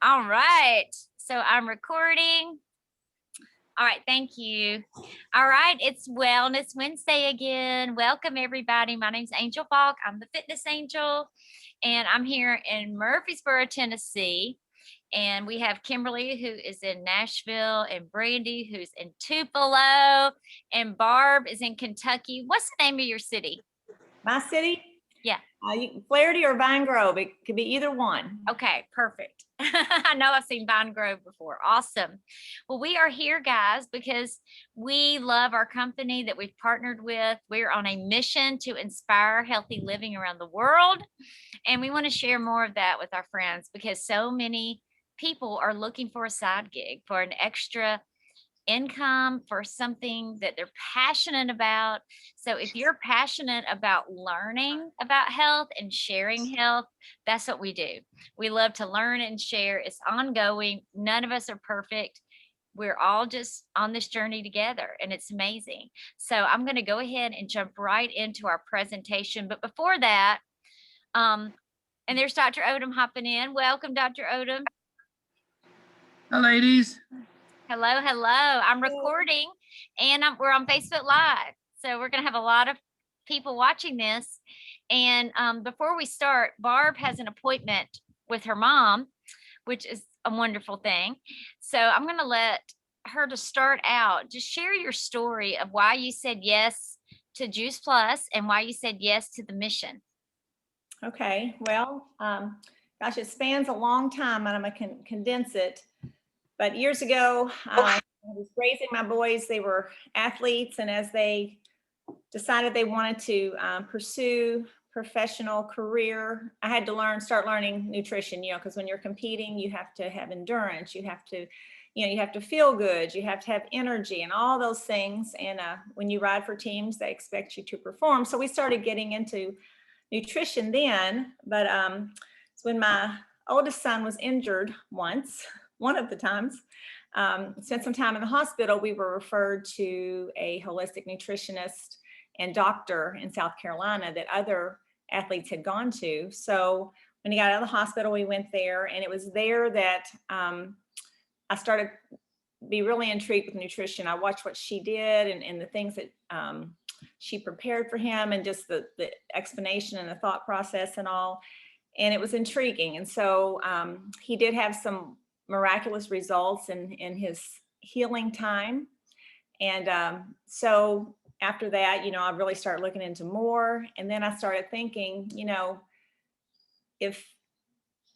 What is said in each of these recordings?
All right. So I'm recording. All right. Thank you. All right. It's Wellness Wednesday again. Welcome, everybody. My name's Angel Falk. I'm the fitness angel, and I'm here in Murfreesboro, Tennessee. And we have Kimberly, who is in Nashville, and Brandy, who's in Tupelo, and Barb is in Kentucky. What's the name of your city? My city? Yeah. Flaherty or Vine Grove. It could be either one. Okay, perfect. I know I've seen Vine Grove before. Awesome. Well, we are here, guys, because we love our company that we've partnered with. We're on a mission to inspire healthy living around the world. And we want to share more of that with our friends because so many people are looking for a side gig, for an extra income, for something that they're passionate about. So if you're passionate about learning about health and sharing health, that's what we do. We love to learn and share. It's ongoing. None of us are perfect. We're all just on this journey together, and it's amazing. So I'm going to go ahead and jump right into our presentation. But before that, and there's Dr. Odom hopping in. Welcome, Dr. Odom. Hi, ladies. Hello, hello. I'm recording and we're on Facebook Live. So we're going to have a lot of people watching this. And before we start, Barb has an appointment with her mom, which is a wonderful thing. So I'm going to let her to start out. Just share your story of why you said yes to Juice Plus and why you said yes to the mission. Okay, well, gosh, it spans a long time and I'm going to condense it. But years ago, I was raising my boys. They were athletes, and as they decided they wanted to pursue professional career, I had to start learning nutrition, because when you're competing, you have to have endurance, you have to feel good, you have to have energy and all those things. And when you ride for teams, they expect you to perform. So we started getting into nutrition then, but it's when my oldest son was injured one of the times, spent some time in the hospital. We were referred to a holistic nutritionist and doctor in South Carolina that other athletes had gone to. So when he got out of the hospital, we went there, and it was there that I started to be really intrigued with nutrition. I watched what she did and the things that she prepared for him, and just the explanation and the thought process and all. And it was intriguing. And so he did have some miraculous results in his healing time. And so after that, I really started looking into more. And then I started thinking, if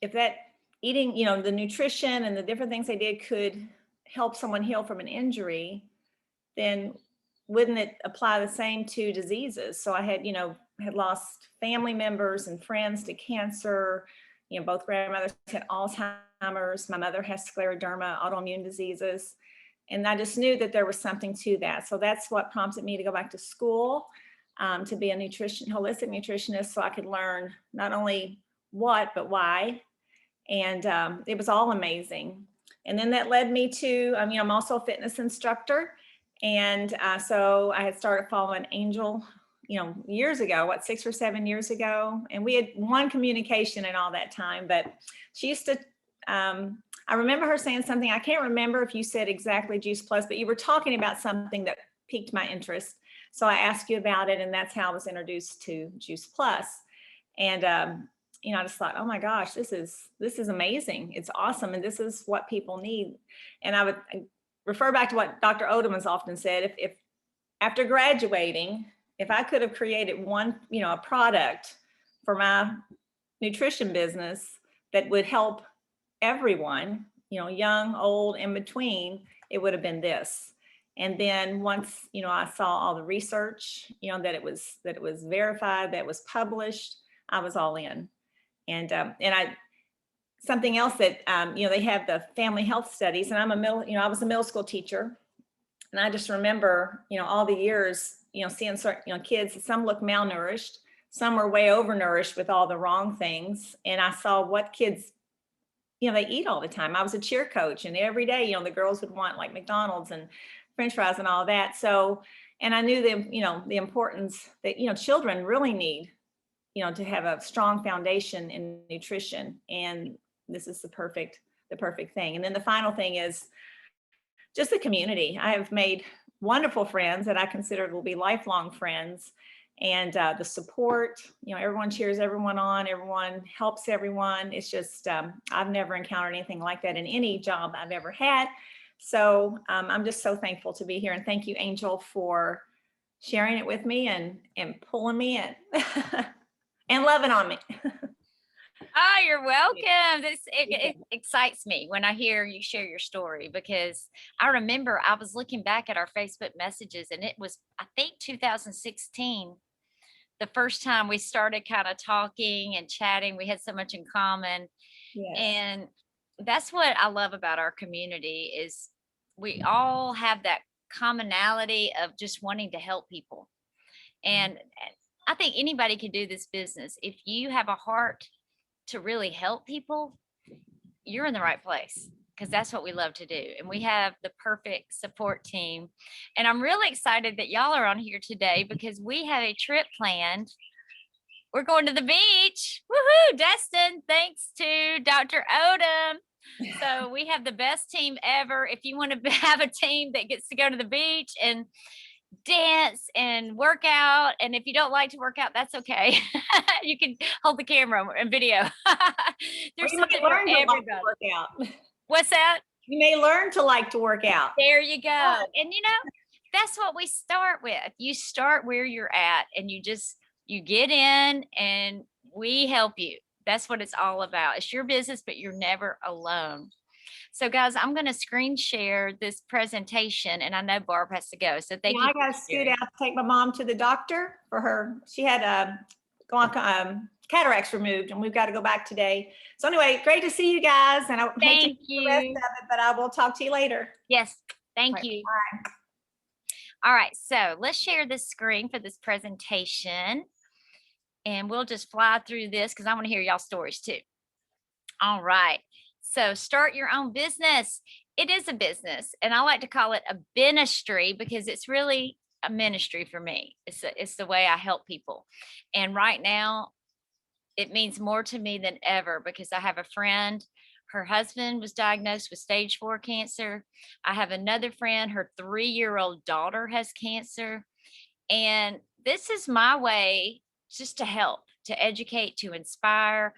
that eating, the nutrition and the different things they did could help someone heal from an injury, then wouldn't it apply the same to diseases? So I had lost family members and friends to cancer. Both grandmothers had Alzheimer's. My mother has scleroderma, autoimmune diseases. And I just knew that there was something to that. So that's what prompted me to go back to school, to be a holistic nutritionist, so I could learn not only what, but why. And it was all amazing. And then that led me to, I'm also a fitness instructor. And so I had started following Angel, years ago, 6 or 7 years ago. And we had one communication in all that time, but she used to, I remember her saying something. I can't remember if you said exactly Juice Plus, but you were talking about something that piqued my interest. So I asked you about it, and that's how I was introduced to Juice Plus. And, I just thought, oh my gosh, this is amazing. It's awesome. And this is what people need. And I would refer back to what Dr. Odom has often said. If after graduating, if I could have created one, a product for my nutrition business that would help everyone, young, old, in between, it would have been this. And then once, I saw all the research, that it was verified, that it was published, I was all in. And something else that, they have the family health studies, and I was a middle school teacher. And I just remember, all the years, seeing certain, kids, some look malnourished, some were way overnourished with all the wrong things. And I saw what kids, they eat all the time. I was a cheer coach, and every day, the girls would want like McDonald's and French fries and all that. So, and I knew the importance that, children really need, to have a strong foundation in nutrition. And this is the perfect the perfect thing. And then the final thing is just the community. I have made wonderful friends that I consider will be lifelong friends. And the support, everyone cheers everyone on, everyone helps everyone. It's just, I've never encountered anything like that in any job I've ever had. So I'm just so thankful to be here. And thank you, Angel, for sharing it with me and pulling me in and loving on me. Oh, you're welcome. It excites me when I hear you share your story, because I remember I was looking back at our Facebook messages, and it was, I think, 2016, the first time we started kind of talking and chatting. We had so much in common. Yes. And that's what I love about our community is we all have that commonality of just wanting to help people. And I think anybody can do this business. If you have a heart to really help people, you're in the right place, because that's what we love to do. And we have the perfect support team. And I'm really excited that y'all are on here today, because we have a trip planned. We're going to the beach. Woohoo, Destin, thanks to Dr. Odom. So we have the best team ever. If you want to have a team that gets to go to the beach and dance and work out, and if you don't like to work out, that's okay. You can hold the camera and video. There's something for everybody. Work out. What's that? You may learn to like to work out. There you go. And that's what we start with. You start where you're at, and you get in and we help you. That's what it's all about. It's your business, but you're never alone. So guys, I'm going to screen share this presentation, and I know Barb has to go. So thank you. I got to scoot out to take my mom to the doctor for her. She had cataracts removed, and we've got to go back today. So anyway, great to see you guys. And I thank you. The rest of it, but I will talk to you later. Yes. Thank you. Bye. All right. So let's share this screen for this presentation, and we'll just fly through this because I want to hear y'all stories too. All right. So start your own business. It is a business, and I like to call it a ministry, because it's really a ministry for me. It's the way I help people. And right now, it means more to me than ever, because I have a friend, her husband was diagnosed with stage 4 cancer. I have another friend, her 3-year-old daughter has cancer. And this is my way just to help, to educate, to inspire,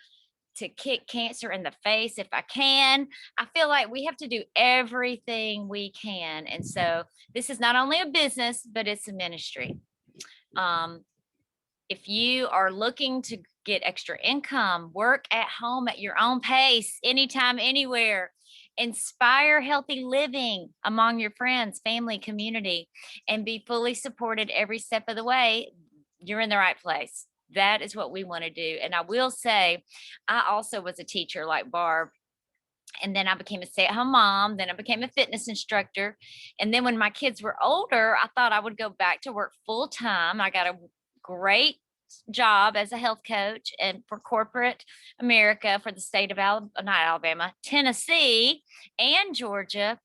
to kick cancer in the face if I can. I feel like we have to do everything we can. And so this is not only a business, but it's a ministry. If you are looking to get extra income, work at home at your own pace, anytime, anywhere, inspire healthy living among your friends, family, community, and be fully supported every step of the way, you're in the right place. That is what we want to do. And I will say, I also was a teacher like Barb. And then I became a stay-at-home mom. Then I became a fitness instructor. And then when my kids were older, I thought I would go back to work full time. I got a great job as a health coach and for corporate America for the state of Alabama, Tennessee, and Georgia.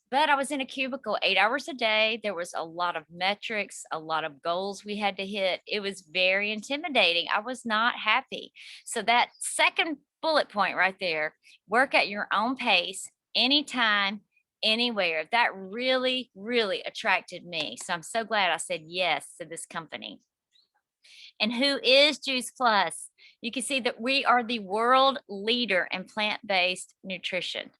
But I was in a cubicle 8 hours a day. There was a lot of metrics, a lot of goals we had to hit. It was very intimidating. I was not happy. So that second bullet point right there, work at your own pace, anytime, anywhere. That really, really attracted me. So I'm so glad I said yes to this company. And who is Juice Plus? You can see that we are the world leader in plant-based nutrition.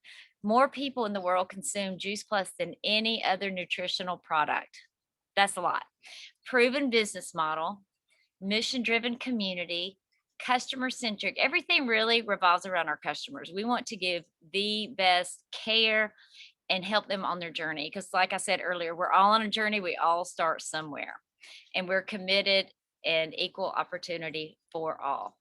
More people in the world consume Juice Plus than any other nutritional product. That's a lot. Proven business model, mission-driven community, customer-centric. Everything really revolves around our customers. We want to give the best care and help them on their journey. Because like I said earlier, we're all on a journey. We all start somewhere. And we're committed and equal opportunity for all.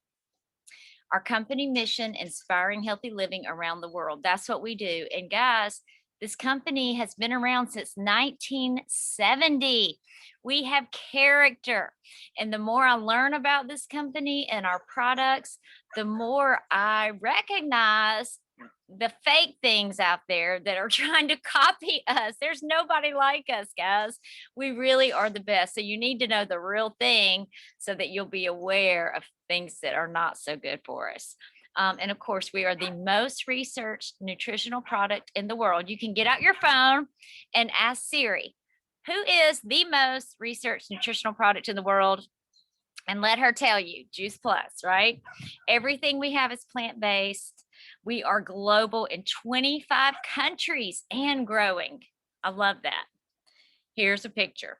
Our company mission, inspiring healthy living around the world. That's what we do. And guys, this company has been around since 1970. We have character. And the more I learn about this company and our products, the more I recognize the fake things out there that are trying to copy us. There's nobody like us, guys. We really are the best. So you need to know the real thing so that you'll be aware of things that are not so good for us. And of course, we are the most researched nutritional product in the world. You can get out your phone and ask Siri, who is the most researched nutritional product in the world? And let her tell you, Juice Plus, right? Everything we have is plant-based. We are global in 25 countries and growing. I love that. Here's a picture.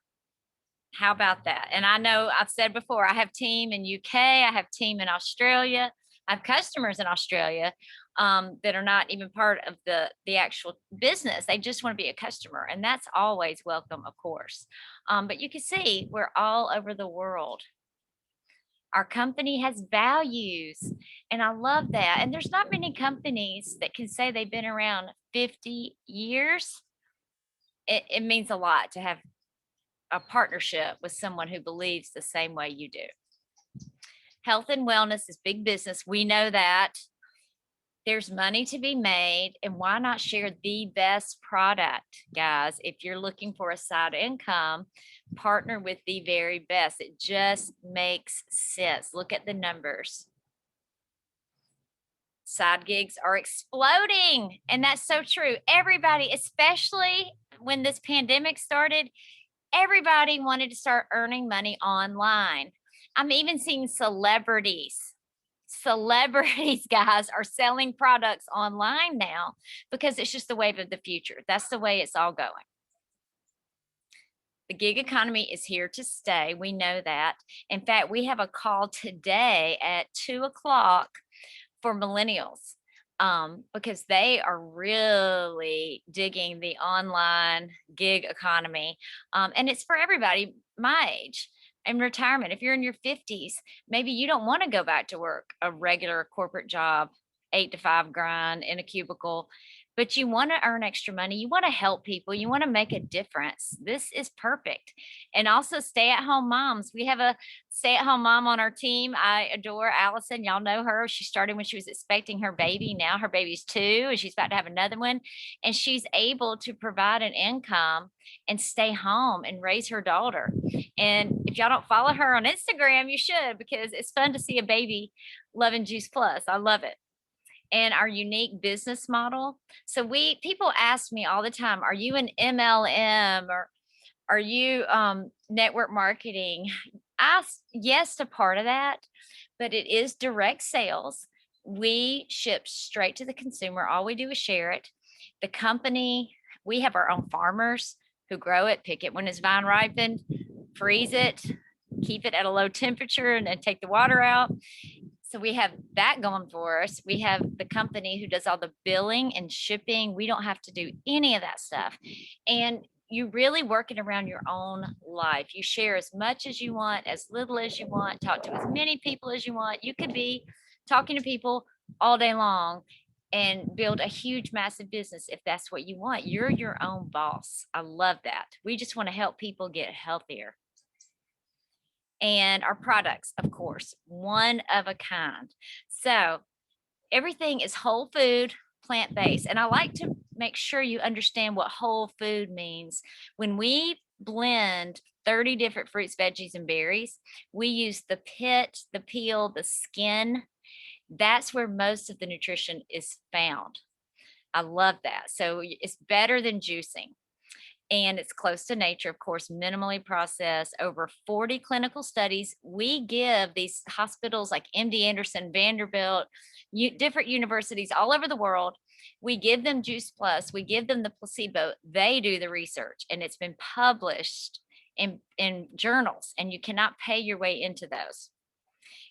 How about that? And I know I've said before, I have team in UK, I have team in Australia, I have customers in Australia that are not even part of the actual business. They just want to be a customer, and that's always welcome, of course. But you can see we're all over the world. Our company has values, and I love that. And there's not many companies that can say they've been around 50 years. It means a lot to have a partnership with someone who believes the same way you do. Health and wellness is big business. We know that. There's money to be made, and why not share the best product, guys? If you're looking for a side income, partner with the very best. It just makes sense. Look at the numbers. Side gigs are exploding, and that's so true. Everybody, especially when this pandemic started, everybody wanted to start earning money online. I'm even seeing celebrities, guys, are selling products online now because it's just the wave of the future. That's the way it's all going. The gig economy is here to stay. We know that. In fact, we have a call today at 2:00 for millennials because they are really digging the online gig economy. And it's for everybody my age. In retirement, if you're in your 50s, maybe you don't want to go back to work a regular corporate job, 8 to 5 grind in a cubicle, but you want to earn extra money. You want to help people. You want to make a difference. This is perfect. And also stay-at-home moms. We have a stay-at-home mom on our team. I adore Allison. Y'all know her. She started when she was expecting her baby. Now her baby's 2 and she's about to have another one. And she's able to provide an income and stay home and raise her daughter. And if y'all don't follow her on Instagram, you should, because it's fun to see a baby loving Juice Plus. I love it. And our unique business model. So people ask me all the time, are you an MLM or are you network marketing? Yes to part of that, but it is direct sales. We ship straight to the consumer. All we do is share it. The company, we have our own farmers who grow it, pick it when it's vine ripened, freeze it, keep it at a low temperature, and then take the water out. So we have that going for us. We have the company who does all the billing and shipping. We don't have to do any of that stuff. And you really work it around your own life. You share as much as you want, as little as you want, talk to as many people as you want. You could be talking to people all day long and build a huge, massive business if that's what you want. You're your own boss. I love that. We just want to help people get healthier. And our products, of course, one of a kind. So everything is whole food, plant-based. And I like to make sure you understand what whole food means. When we blend 30 different fruits, veggies, and berries, we use the pit, the peel, the skin. That's where most of the nutrition is found. I love that. So it's better than juicing. And it's close to nature, of course, minimally processed, over 40 clinical studies. We give these hospitals like MD Anderson, Vanderbilt, different universities all over the world. We give them Juice Plus, we give them the placebo. They do the research, and it's been published in journals, and you cannot pay your way into those.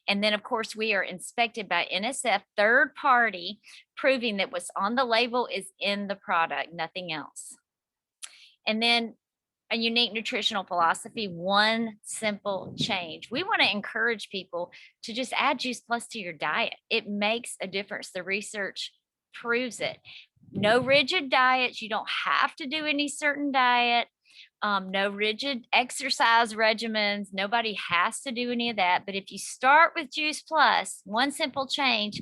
And then, of course, we are inspected by NSF, third party, proving that what's on the label is in the product, nothing else. And then a unique nutritional philosophy, one simple change. We want to encourage people to just add Juice Plus to your diet. It makes a difference. The research proves it. No rigid diets. You don't have to do any certain diet. No rigid exercise regimens. Nobody has to do any of that. But if you start with Juice Plus, one simple change,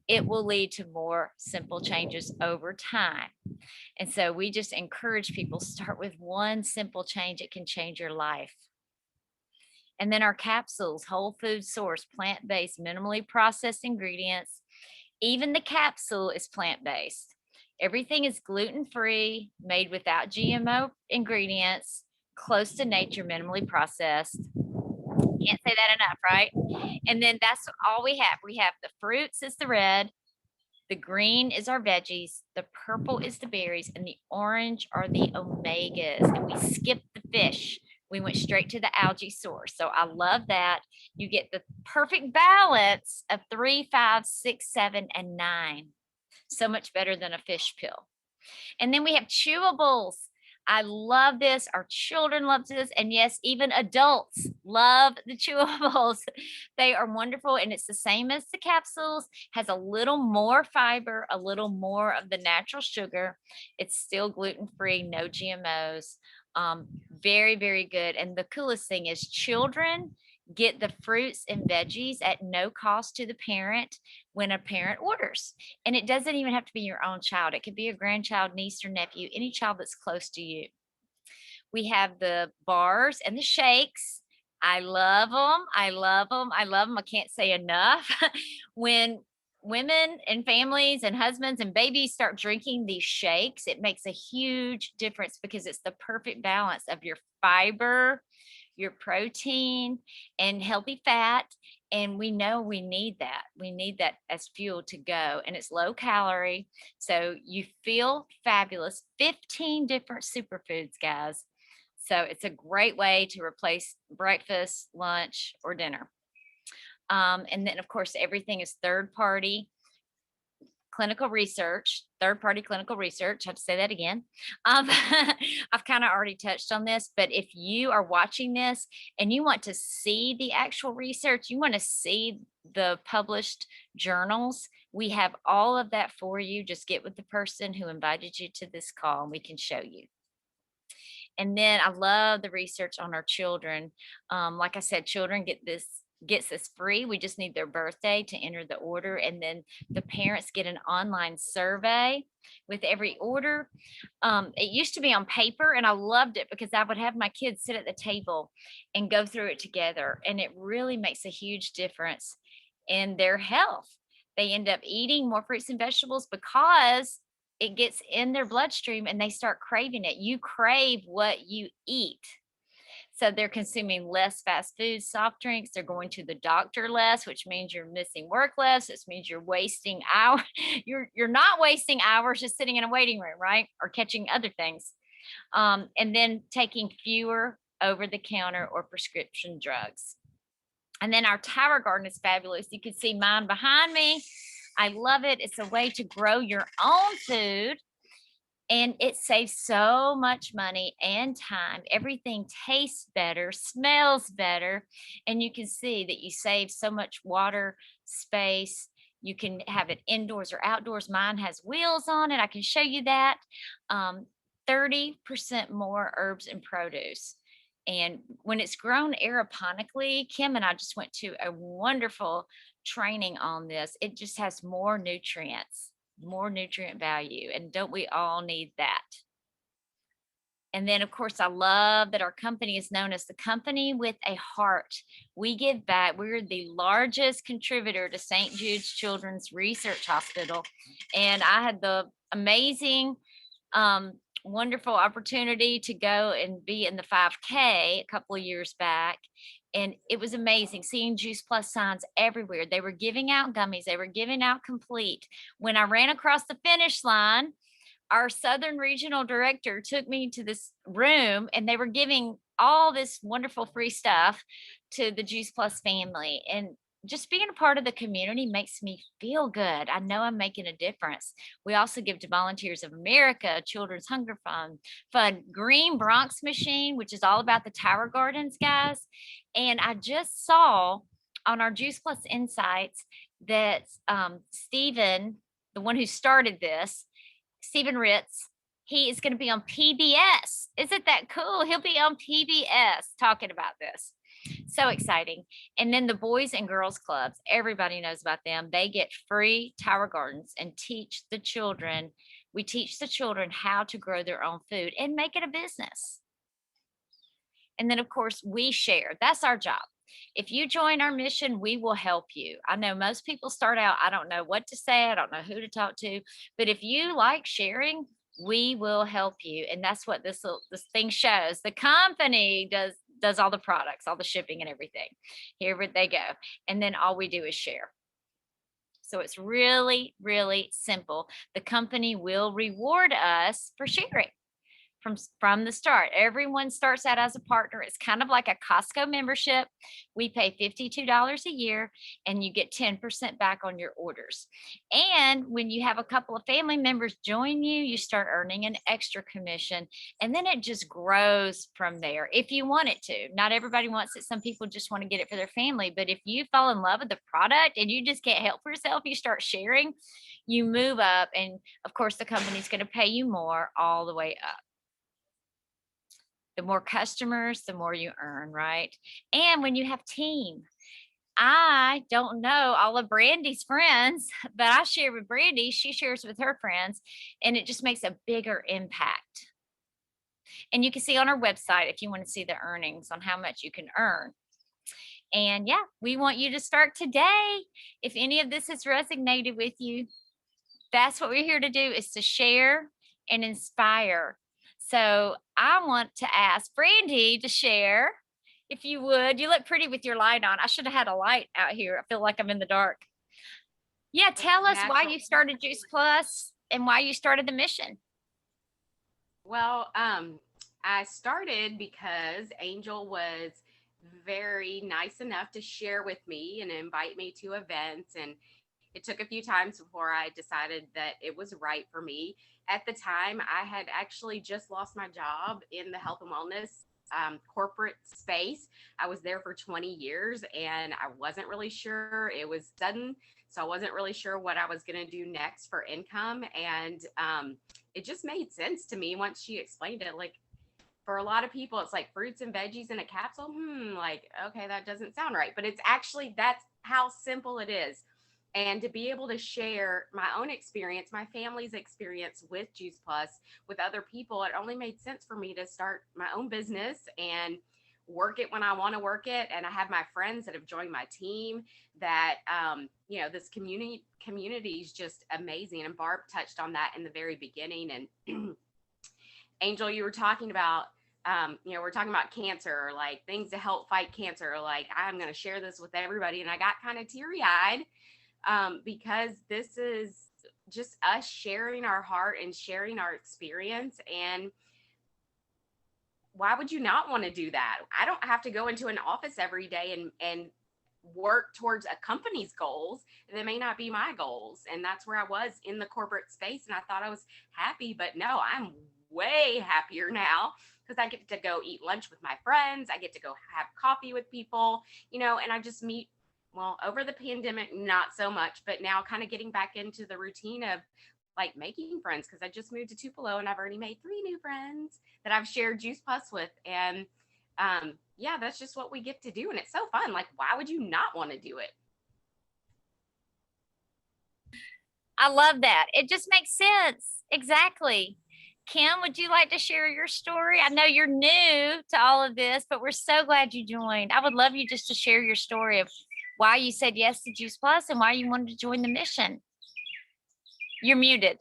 it will lead to more simple changes over time. And so we just encourage people, start with one simple change. It can change your life. And then our capsules, whole food source, plant-based, minimally processed ingredients. Even the capsule is plant-based. Everything is gluten-free, made without GMO ingredients, close to nature, minimally processed. Can't say that enough, right? And then that's all we have. We have the fruits is the red, the green is our veggies, the purple is the berries, and the orange are the omegas. And we skipped the fish. We went straight to the algae source. So I love that. You get the perfect balance of 3, 5, 6, 7, and 9. So much better than a fish pill. And then we have chewables. I love this. Our children love this. And yes, even adults love the chewables. They are wonderful. And it's the same as the capsules, has a little more fiber, a little more of the natural sugar. It's still gluten-free, no GMOs. Very, very good. And the coolest thing is children get the fruits and veggies at no cost to the parent when a parent orders. And it doesn't even have to be your own child. It could be a grandchild, niece, or nephew, any child that's close to you. We have the bars and the shakes. I love them. I love them. I love them. I can't say enough. When women and families and husbands and babies start drinking these shakes, it makes a huge difference because it's the perfect balance of your fiber, your protein, and healthy fat. And we know we need that. We need that as fuel to go. And it's low calorie. So you feel fabulous. 15 different superfoods, guys. So it's a great way to replace breakfast, lunch, or dinner. And then, of course, everything is third party clinical research, third party clinical research. I have to say that again. I've kind of already touched on this, but if you are watching this and you want to see the actual research, you want to see the published journals, we have all of that for you. Just get with the person who invited you to this call and we can show you. And then I love the research on our children. Like I said, children gets this free. We just need their birthday to enter the order. And then the parents get an online survey with every order. It used to be on paper and I loved it because I would have my kids sit at the table and go through it together. And it really makes a huge difference in their health. They end up eating more fruits and vegetables because it gets in their bloodstream and they start craving it. You crave what you eat. So they're consuming less fast food, soft drinks. They're going to the doctor less, which means you're missing work less. This means you're wasting hours. You're not wasting hours just sitting in a waiting room, right? Or catching other things. And then taking fewer over-the-counter or prescription drugs. And then our tower garden is fabulous. You can see mine behind me. I love it. It's a way to grow your own food. And it saves so much money and time. Everything tastes better, smells better. And you can see that you save so much water, space. You can have it indoors or outdoors. Mine has wheels on it. I can show you that. 30% more herbs and produce. And when it's grown aeroponically, Kim and I just went to a wonderful training on this. It just has more nutrients, more nutrient value. And don't we all need that? And then, of course, I love that our company is known as the company with a heart. We give back. We're the largest contributor to St. Jude's Children's Research Hospital. And I had the amazing, wonderful opportunity to go and be in the 5K a couple of years back. And it was amazing seeing Juice Plus signs everywhere. They were giving out gummies. They were giving out Complete. When I ran across the finish line, our Southern Regional Director took me to this room and they were giving all this wonderful free stuff to the Juice Plus family. And just being a part of the community makes me feel good. I know I'm making a difference. We also give to Volunteers of America, Children's Hunger Fund, Green Bronx Machine, which is all about the Tower Gardens, guys. And I just saw on our Juice Plus Insights that Stephen, the one who started this, Stephen Ritz, he is going to be on PBS. Isn't that cool? He'll be on PBS talking about this. So exciting. And then the Boys and Girls Clubs, everybody knows about them. They get free Tower Gardens and teach the children. We teach the children how to grow their own food and make it a business. And then, of course, we share. That's our job. If you join our mission, we will help you. I know most people start out, I don't know what to say, I don't know who to talk to, but if you like sharing, we will help you. And that's what this thing shows. The company does all the products, all the shipping and everything. Here they go. And then all we do is share. So it's really, really simple. The company will reward us for sharing from the start. Everyone starts out as a partner. It's kind of like a Costco membership. We pay $52 a year and you get 10% back on your orders. And when you have a couple of family members join you, you start earning an extra commission. And then it just grows from there if you want it to. Not everybody wants it. Some people just want to get it for their family. But if you fall in love with the product and you just can't help yourself, you start sharing, you move up. And of course, the company's going to pay you more all the way up. The more customers, the more you earn, right? And when you have team, I don't know all of Brandy's friends, but I share with Brandy, she shares with her friends, and it just makes a bigger impact. And you can see on our website if you want to see the earnings on how much you can earn. And yeah, we want you to start today. If any of this has resonated with you, that's what we're here to do, is to share and inspire. So I want to ask Brandy to share, if you would. You look pretty with your light on. I should have had a light out here. I feel like I'm in the dark. Yeah, tell us why you started Juice Plus and why you started the mission. Well, I started because Angel was very nice enough to share with me and invite me to events, and it took a few times before I decided that it was right for me. At the time, I had actually just lost my job in the health and wellness corporate space. I was there for 20 years and I wasn't really sure. It was sudden, so I wasn't really sure what I was going to do next for income. And it just made sense to me once she explained it. Like, for a lot of people, it's like fruits and veggies in a capsule. Like, okay, that doesn't sound right. But it's actually, that's how simple it is. And to be able to share my own experience, my family's experience with Juice Plus with other people, it only made sense for me to start my own business and work it when I want to work it. And I have my friends that have joined my team that, this community is just amazing. And Barb touched on that in the very beginning. And Angel, you were talking about, we're talking about cancer, like things to help fight cancer. Like, I'm going to share this with everybody. And I got kind of teary eyed because this is just us sharing our heart and sharing our experience. And why would you not want to do that? I don't have to go into an office every day and work towards a company's goals. They may not be my goals. And that's where I was in the corporate space. And I thought I was happy, but no, I'm way happier now because I get to go eat lunch with my friends. I get to go have coffee with people, and I just meet. Well, over the pandemic, not so much, but now kind of getting back into the routine of like making friends, because I just moved to Tupelo and I've already made 3 new friends that I've shared Juice Plus with. And that's just what we get to do. And it's so fun. Like, why would you not want to do it? I love that. It just makes sense. Exactly. Kim, would you like to share your story? I know you're new to all of this, but we're so glad you joined. I would love you just to share your story of why you said yes to Juice Plus and why you wanted to join the mission. You're muted.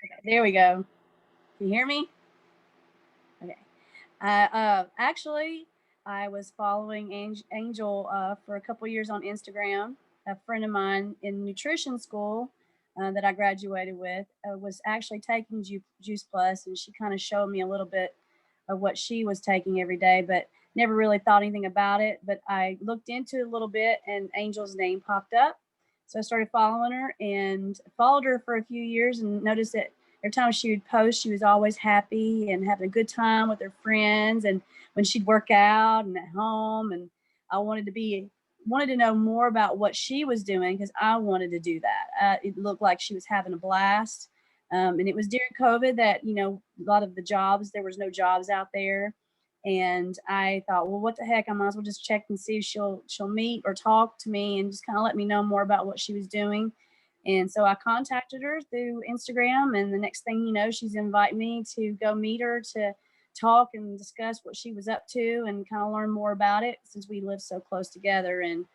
Okay, there we go. Can you hear me? Okay. Actually, I was following Angel for a couple years on Instagram. A friend of mine in nutrition school that I graduated with was actually taking Juice Plus, and she kind of showed me a little bit of what she was taking every day, but never really thought anything about it. But I looked into it a little bit and Angel's name popped up. So I started following her and followed her for a few years and noticed that every time she would post, she was always happy and having a good time with her friends. And when she'd work out and at home, and I wanted to know more about what she was doing because I wanted to do that. It looked like she was having a blast. And it was during COVID that, a lot of the jobs, there was no jobs out there. And I thought, well, what the heck? I might as well just check and see if she'll meet or talk to me and just kind of let me know more about what she was doing. And so I contacted her through Instagram, and the next thing you know, she's invited me to go meet her to talk and discuss what she was up to and kind of learn more about it since we live so close together. And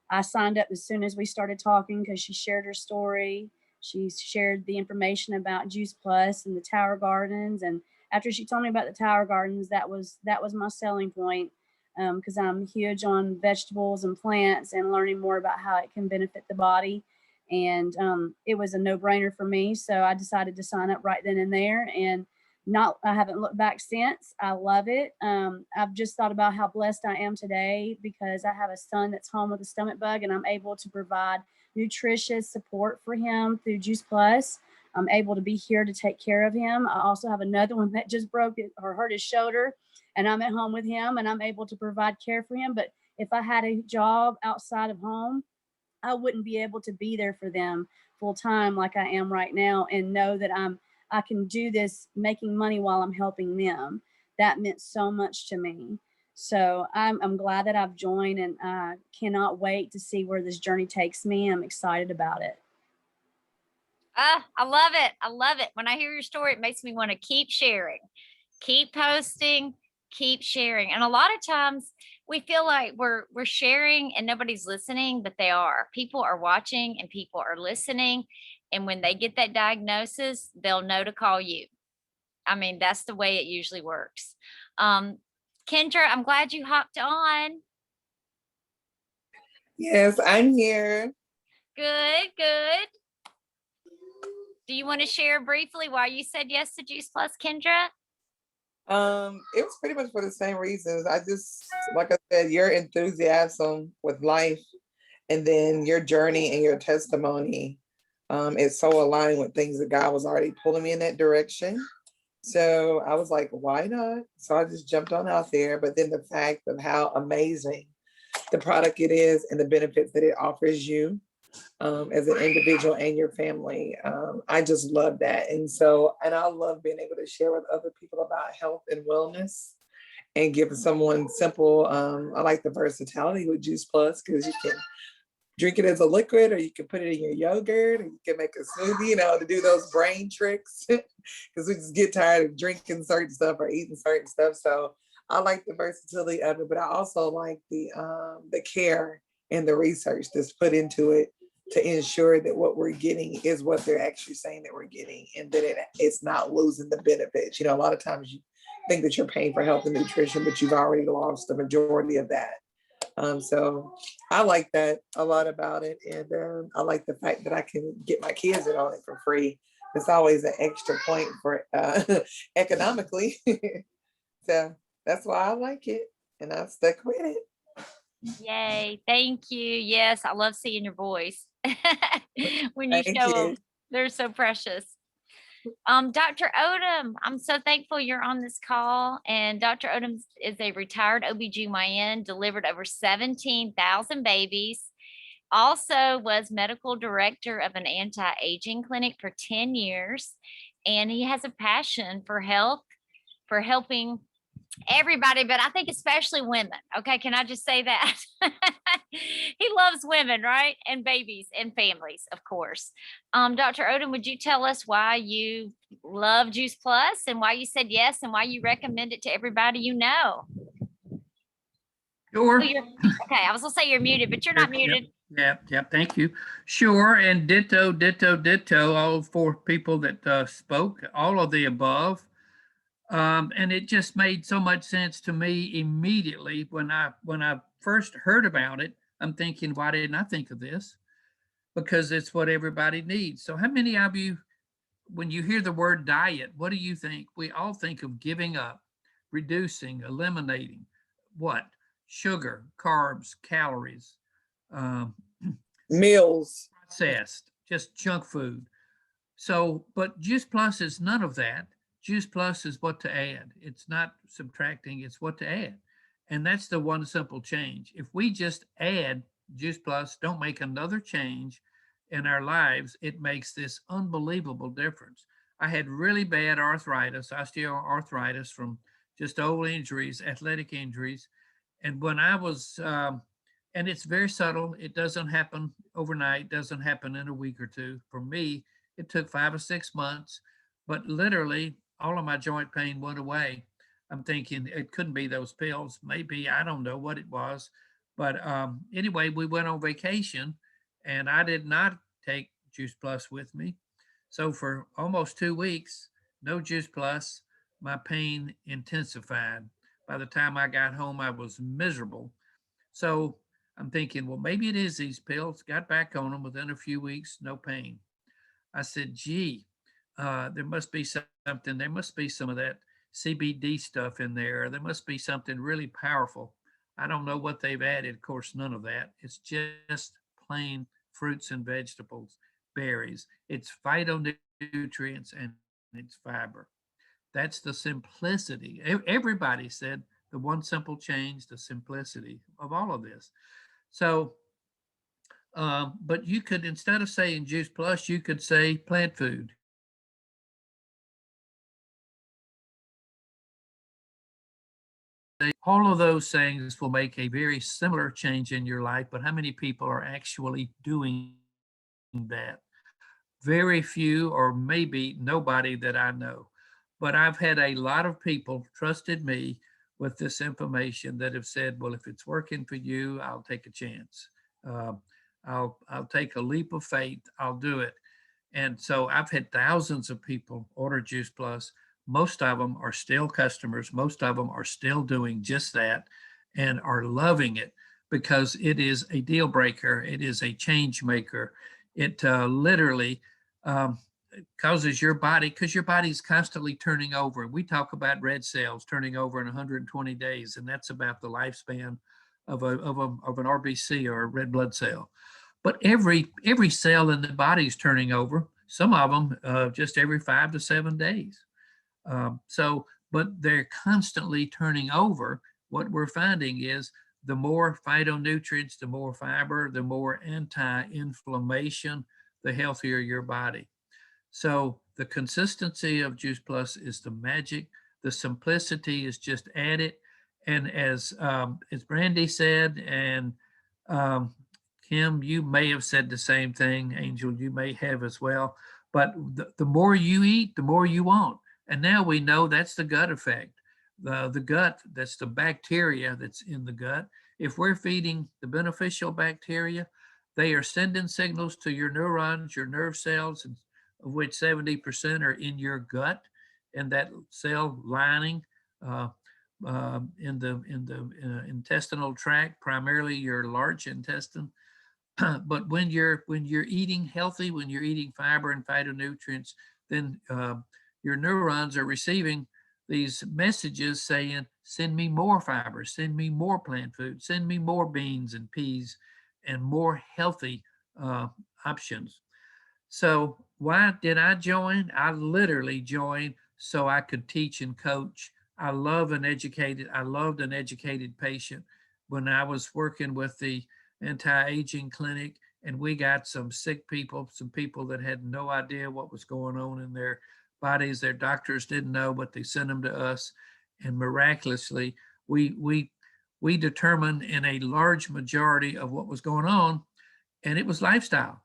I signed up as soon as we started talking because she shared her story. She shared the information about Juice Plus and the Tower Gardens. And after she told me about the Tower Gardens, that was my selling point, because I'm huge on vegetables and plants and learning more about how it can benefit the body. And it was a no-brainer for me. So I decided to sign up right then and there. And I haven't looked back since. I love it. I've just thought about how blessed I am today because I have a son that's home with a stomach bug and I'm able to provide nutritious support for him through Juice Plus. I'm able to be here to take care of him. I also have another one that just broke it or hurt his shoulder, and I'm at home with him and I'm able to provide care for him. But if I had a job outside of home, I wouldn't be able to be there for them full time like I am right now and know that I can do this making money while I'm helping them. That meant so much to me. So I'm glad that I've joined, and I cannot wait to see where this journey takes me. I'm excited about it. I love it. I love it. When I hear your story, it makes me want to keep sharing, keep posting, keep sharing. And a lot of times we feel like we're sharing and nobody's listening, but they are. People are watching and people are listening. And when they get that diagnosis, they'll know to call you. I mean, that's the way it usually works. Kendra, I'm glad you hopped on. Yes, I'm here. Good, good. Do you want to share briefly why you said yes to Juice Plus, Kendra? It was pretty much for the same reasons. I just, like I said, your enthusiasm with life and then your journey and your testimony is so aligned with things that God was already pulling me in that direction. So I was like, why not? So I just jumped on out there. But then the fact of how amazing the product it is and the benefits that it offers you as an individual and your family, I just love that. And I love being able to share with other people about health and wellness and give someone simple. I like the versatility with Juice Plus because you can drink it as a liquid, or you can put it in your yogurt, or you can make a smoothie, to do those brain tricks because we just get tired of drinking certain stuff or eating certain stuff. So I like the versatility of it, but I also like the care and the research that's put into it to ensure that what we're getting is what they're actually saying that we're getting, and that it's not losing the benefits. A lot of times you think that you're paying for health and nutrition, but you've already lost the majority of that. So I like that a lot about it. And I like the fact that I can get my kids in on it for free. It's always an extra point for economically. So that's why I like it. And I've stuck with it. Yay. Thank you. Yes, I love seeing your boys when you Thank show you. them. They're so precious. Dr. Odom, I'm so thankful you're on this call. And Dr. Odom is a retired OBGYN, delivered over 17,000 babies. Also was medical director of an anti-aging clinic for 10 years. And he has a passion for health, for helping everybody, but I think especially women. Okay, can I just say that? He loves women, right? And babies and families, of course. Dr. Odom, would you tell us why you love Juice Plus and why you said yes and why you recommend it to everybody you know? Sure. Oh, okay, I was gonna say you're muted, but you're not muted. Yep. Thank you. Sure. And ditto, all four people that spoke, all of the above. And it just made so much sense to me immediately when I first heard about it. I'm thinking, why didn't I think of this? Because it's what everybody needs. So how many of you, when you hear the word diet, what do you think? We all think of giving up, reducing, eliminating what? Sugar, carbs, calories, Meals. processed, just junk food. So, but Juice Plus is none of that. Juice Plus is what to add. It's not subtracting, it's what to add. And that's the one simple change. If we just add Juice Plus, don't make another change in our lives, it makes this unbelievable difference. I had really bad arthritis, osteoarthritis from just old injuries, athletic injuries. And when I was, and it's very subtle, it doesn't happen overnight, doesn't happen in a week or two. For me, it took 5 or 6 months, but literally all of my joint pain went away. I'm thinking it couldn't be those pills. Maybe, I don't know what it was. But anyway, we went on vacation and I did not take Juice Plus with me. So for almost 2 weeks, no Juice Plus, my pain intensified. By the time I got home, I was miserable. So I'm thinking, well, maybe it is these pills. Got back on them within a few weeks, no pain. I said, gee, there must be something, there must be some of that CBD stuff in there. There must be something really powerful. I don't know what they've added. Of course, none of that. It's just plain fruits and vegetables, berries. It's phytonutrients and it's fiber. That's the simplicity. Everybody said the one simple change, the simplicity of all of this. So, but you could, instead of saying Juice Plus, you could say plant food. All of those things will make a very similar change in your life, but how many people are actually doing that? Very few, or maybe nobody that I know. But I've had a lot of people trusted me with this information that have said, well, if it's working for you, I'll take a chance. Uh, I'll take a leap of faith. I'll do it. And so I've had thousands of people order Juice Plus. Most of them are still customers. Most of them are still doing just that and are loving it because it is a deal breaker. It is a change maker. It literally um, causes your body, because your body's constantly turning over. We talk about red cells turning over in 120 days, and that's about the lifespan of an RBC or a red blood cell. But every cell in the body is turning over. Some of them just every 5 to 7 days. But they're constantly turning over. What we're finding is the more phytonutrients, the more fiber, the more anti-inflammation, the healthier your body. So the consistency of Juice Plus is the magic. The simplicity is just add it. And as Brandy said, and um, Kim, you may have said the same thing. Angel, you may have as well. But the more you eat, the more you want. And now we know that's the gut effect. The gut, that's the bacteria that's in the gut. If we're feeding the beneficial bacteria, they are sending signals to your neurons, your nerve cells, of which 70% are in your gut and that cell lining in the intestinal tract, primarily your large intestine. But when you're eating healthy, when you're eating fiber and phytonutrients, then your neurons are receiving these messages saying, send me more fiber, send me more plant food, send me more beans and peas and more healthy options. So why did I join? I literally joined so I could teach and coach. I loved an educated patient. When I was working with the anti-aging clinic and we got some sick people, some people that had no idea what was going on in their bodies. Their doctors didn't know, but they sent them to us. And miraculously, we determined in a large majority of what was going on, and it was lifestyle.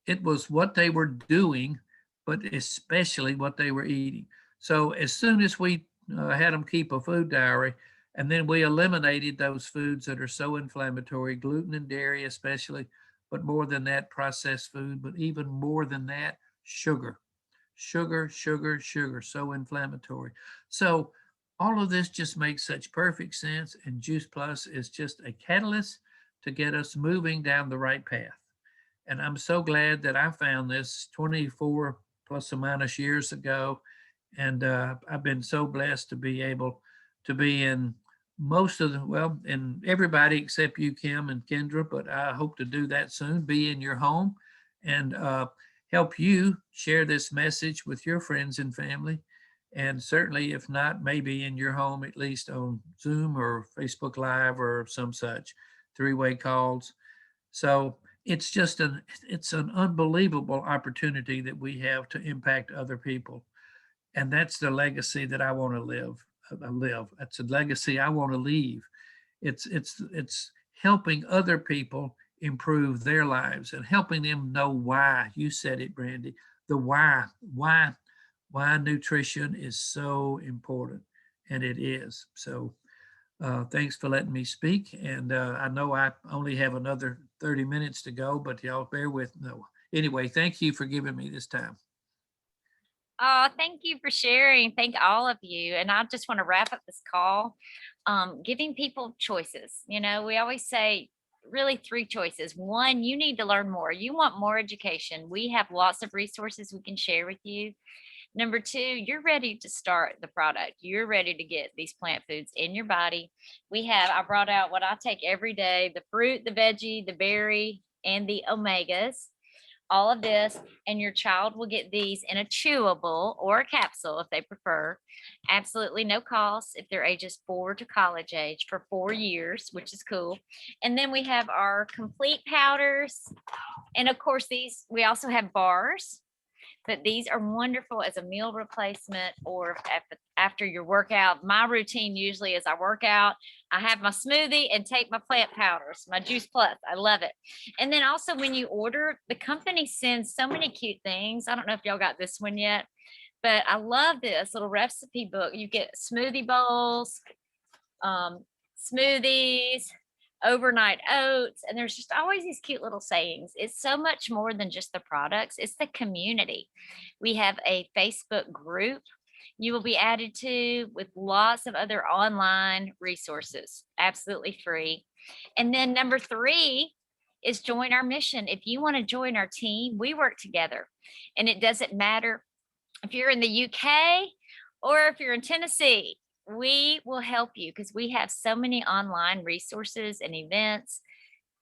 It was what they were doing, but especially what they were eating. So as soon as we had them keep a food diary, and then we eliminated those foods that are so inflammatory, gluten and dairy especially, but more than that, processed food, but even more than that, sugar, sugar, so inflammatory. So all of this just makes such perfect sense. And Juice Plus is just a catalyst to get us moving down the right path. And I'm so glad that I found this 24 plus or minus years ago. And I've been so blessed to be able to be in most of the, well, in everybody except you, Kim and Kendra, but I hope to do that soon, be in your home and help you share this message with your friends and family. And certainly, if not, maybe in your home, at least on Zoom or Facebook Live or some such three-way calls. So it's an unbelievable opportunity that we have to impact other people. And that's the legacy that I want to live. That's a legacy I want to leave. It's helping other people improve their lives and helping them know why. You said it, Brandy. The why nutrition is so important. and it is. So thanks for letting me speak. And I know I only have another 30 minutes to go, but y'all bear with me. No. Anyway, thank you for giving me this time. Oh, thank you for sharing. Thank all of you. And I just want to wrap up this call, giving people choices. You know, we always say really 3 choices. One, you need to learn more. You want more education. We have lots of resources we can share with you. Number 2, you're ready to start the product. You're ready to get these plant foods in your body. I brought out what I take every day, the fruit, the veggie, the berry, and the omegas, all of this, and your child will get these in a chewable or a capsule if they prefer. Absolutely no cost if they're ages 4 to college age for 4 years, which is cool. And then we have our complete powders. And of course, we also have bars, but these are wonderful as a meal replacement or after your workout. My routine usually is I work out, I have my smoothie and take my plant powders, my Juice Plus. I love it. And then also when you order, the company sends so many cute things. I don't know if y'all got this one yet, but I love this little recipe book. You get smoothie bowls, smoothies, overnight oats, and there's just always these cute little sayings. It's so much more than just the products, it's the community. We have a Facebook group you will be added to with lots of other online resources, absolutely free. And then number 3 is join our mission. If you want to join our team, we work together, and it doesn't matter if you're in the UK or if you're in Tennessee, we will help you because we have so many online resources and events.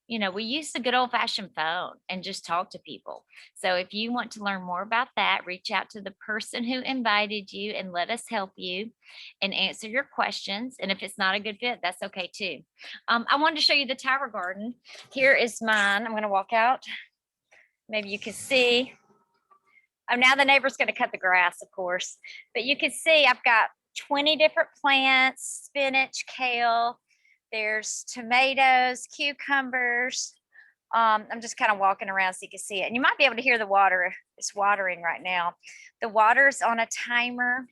You know, we use the good old fashioned phone and just talk to people. So if you want to learn more about that, reach out to the person who invited you and let us help you and answer your questions. And if it's not a good fit, that's okay too. I wanted to show you the tower garden. Here is mine. I'm going to walk out. Maybe you can see. Oh, now the neighbor's going to cut the grass, of course. But you can see I've got 20 different plants, spinach, kale. There's tomatoes, cucumbers. I'm just kind of walking around so you can see it. And you might be able to hear the water. It's watering right now. The water's on a timer.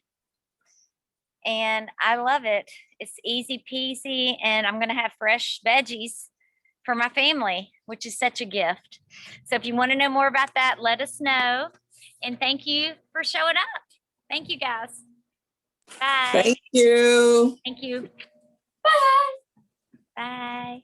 And I love it. It's easy peasy. And I'm going to have fresh veggies for my family, which is such a gift. So if you want to know more about that, let us know. And thank you for showing up. Thank you, guys. Bye. Thank you. Thank you. Bye. Bye.